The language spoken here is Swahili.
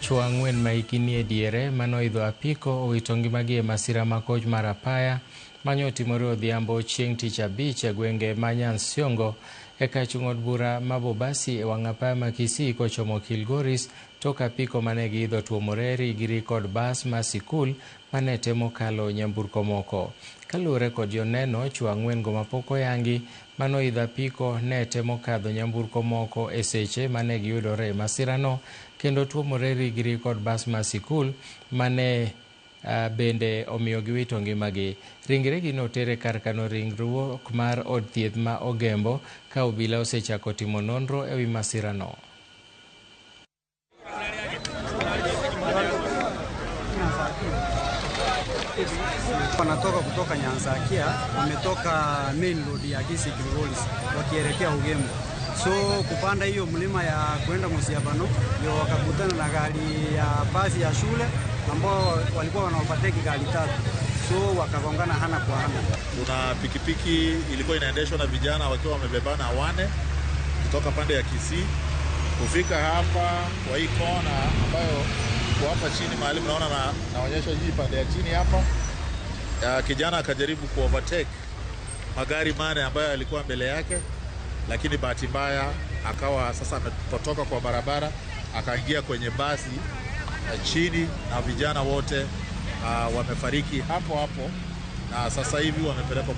Chwo ang'wen ma hikgi e diere manoidho apiko owito ngimagi e masira makoch mar apaya mane otimore odhiambo chieng' tich abich e gwenge ma Nyansiongo e kachung' od bura ma Bobasi e wang' apaya ma Kisii kochomo Kilgoris tok apiko mane giidho tuomore rigiri kod bas ma sikul mane temo kalo nyamburko moko. Kaluwore kod joneno, chwo ang'wen go mapok oyangi manoidho apiko ne temo kadho nyamburko moko e seche mane giyudore e masirano kendo tuomore rigiri kod bas ma sikul mane bende omiyo giwito ngimagi. Ringregi notere kar kano ringruok mar od thieth ma Ogembo ka obila osechako timo nonro ewi masirano. Wanatoka kutoka Nyansakia, wametoka main road ya Kisii Kilgoris wakielekea Ogembo. So kupanda hiyo mlima ya kwenda Musiabano ndio wakakutana na gari ya basi ya shule ambao walikuwa wanaovateki gari tatu. So wakagongana hana kwa hana. Kuna pikipiki ilikuwa inaendeshwa na vijana wakiwa wamebebana wane kutoka pande ya Kisii kufika hapa kwa hii kona ambayo kwa hapa chini mahali mnaona naonyesha hii pande ya chini hapa. Kijana akajaribu kuovertake magari mane ambayo yalikuwa mbele yake, lakini bahati mbaya akawa sasa amepotoka kwa barabara akaingia kwenye basi chini na vijana wote wamefariki hapo hapo na sasa hivi wamepelekwa